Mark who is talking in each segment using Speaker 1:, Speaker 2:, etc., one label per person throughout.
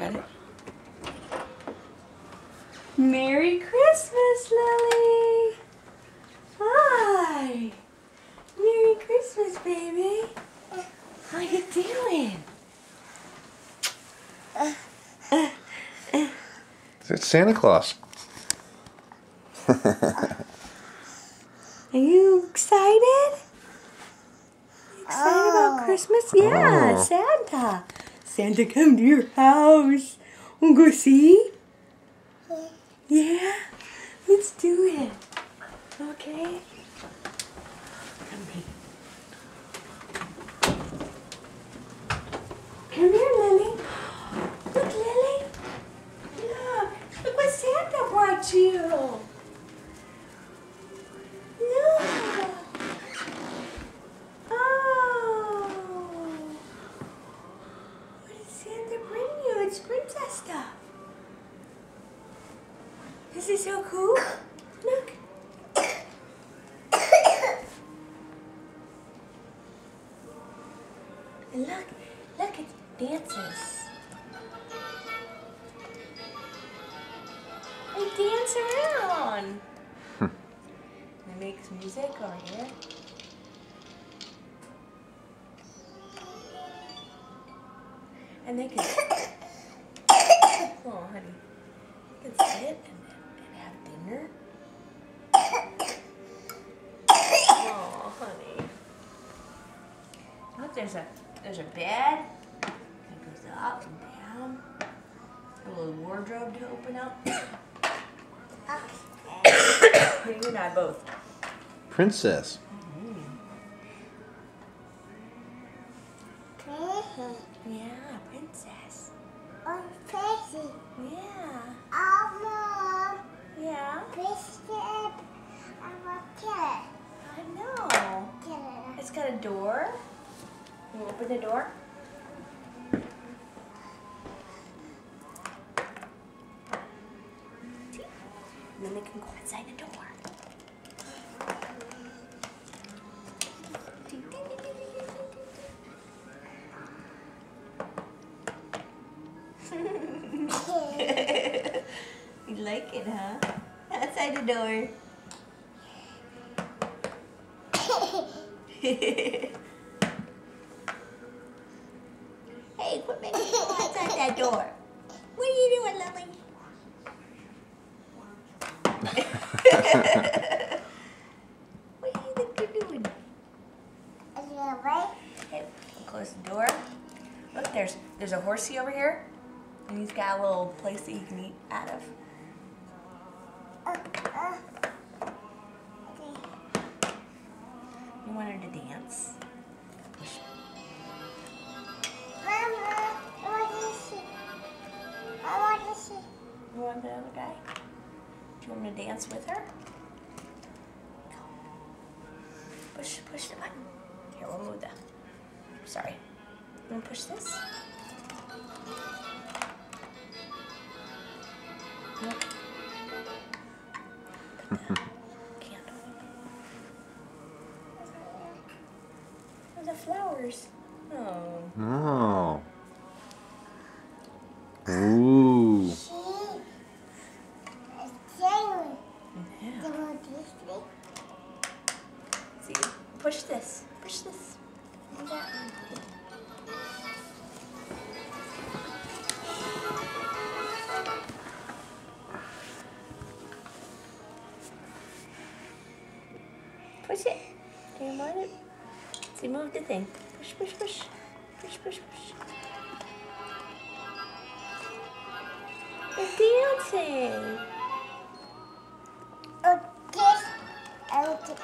Speaker 1: Got it? Merry Christmas, Lily! Hi! Merry Christmas, baby! How you doing?
Speaker 2: It's Santa Claus.
Speaker 1: Are you excited? Excited about Christmas? Yeah,
Speaker 2: Oh.
Speaker 1: Santa. Santa come to your house. Wanna go see? Yeah? Let's do it. Okay? Come here. Come here, Lily. Look, Lily. Look what Santa brought you. Look. Oh. What did Santa bring you? It's princess stuff. This is so cool. Look. And look, it dances. It dance around. It makes music over here. And they can, oh honey, you can sit and have dinner. Oh honey. Look, there's a bed that goes up and down. A little wardrobe to open up. You and I both.
Speaker 2: Princess.
Speaker 1: Yeah, princess.
Speaker 3: Oh, crazy.
Speaker 1: Yeah.
Speaker 3: Oh, Mom.
Speaker 1: Yeah.
Speaker 3: Biscuit. I want carrot.
Speaker 1: I know.
Speaker 3: Carrot.
Speaker 1: It's got a door. You open the door? And then they can go inside the door. You like it, huh? Outside the door. Hey, quit making me go outside that door. What are you doing, Lily? What do you think you're doing?
Speaker 3: Is it away?
Speaker 1: Okay, close the door. Look, there's a horsey over here, and he's got a little place that he can eat out of. You want her to dance?
Speaker 3: Mama, I want to see. I want to see.
Speaker 1: You want the other guy? Do you want me to dance with her? Go. Push the button. Here, we'll move the. Sorry. You want to push this? Nope. Put the candle. Oh, the flowers. Oh.
Speaker 2: Oh. Ooh.
Speaker 3: See? It's genuine.
Speaker 1: Yeah.
Speaker 3: Do you want this thing?
Speaker 1: See, push this. Push this. And that one. Push it. Do you want it? See, move the thing. Push, push, push. Push, push, push. They're dancing.
Speaker 3: Oh, this. Okay.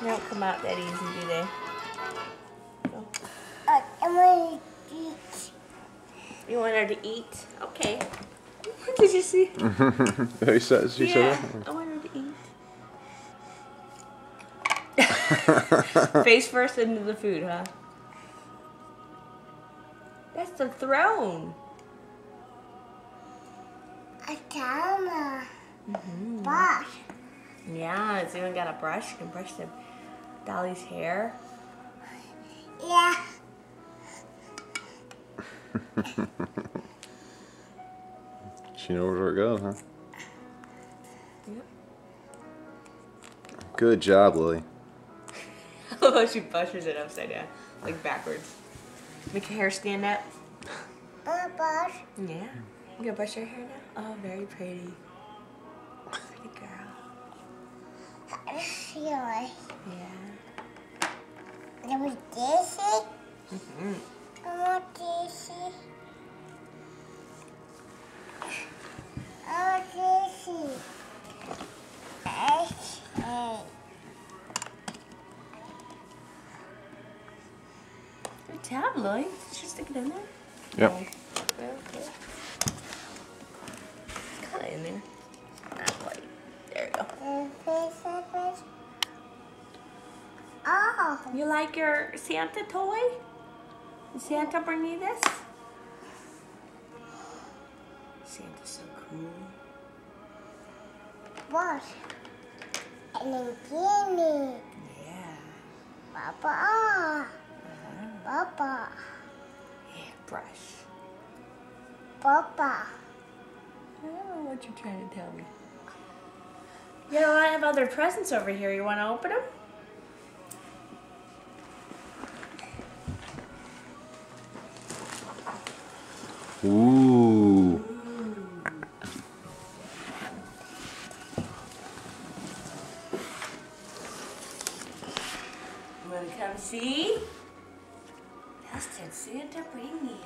Speaker 1: They don't come out that easy, do they? No.
Speaker 3: I want to eat.
Speaker 1: You want her to eat? Okay. Did you see?
Speaker 2: She said that?
Speaker 1: I want her to eat. Face first into the food, huh? That's the throne.
Speaker 3: A camera. Brush.
Speaker 1: Yeah, it's even got a brush. You can brush the Dolly's hair.
Speaker 3: Yeah.
Speaker 2: She knows where it goes, huh?
Speaker 1: Yep.
Speaker 2: Good job, Lily.
Speaker 1: Oh, she brushes it upside down, like backwards. Make your hair stand up.
Speaker 3: Boss.
Speaker 1: Yeah. You gonna brush your hair now? Oh, very pretty. Pretty girl.
Speaker 3: Silly.
Speaker 1: Yeah.
Speaker 3: There was Daisy.
Speaker 1: Mm-hmm.
Speaker 3: Oh, Daisy. Oh, Daisy. Hey.
Speaker 1: Good job, Lily. Did you stick it in there?
Speaker 2: Yep.
Speaker 1: Okay. It's kind of in there. Not quite. There you go.
Speaker 3: Oh.
Speaker 1: You like your Santa toy? Did Santa bring you this? Santa's so cool.
Speaker 3: What? And then Jimmy.
Speaker 1: Yeah.
Speaker 3: Papa. Papa.
Speaker 1: Yeah, brush.
Speaker 3: Papa.
Speaker 1: I don't know what you're trying to tell me. You know, I have other presents over here. You want to open them?
Speaker 2: Ooh.
Speaker 1: You want to come see? That's did Santa bring you?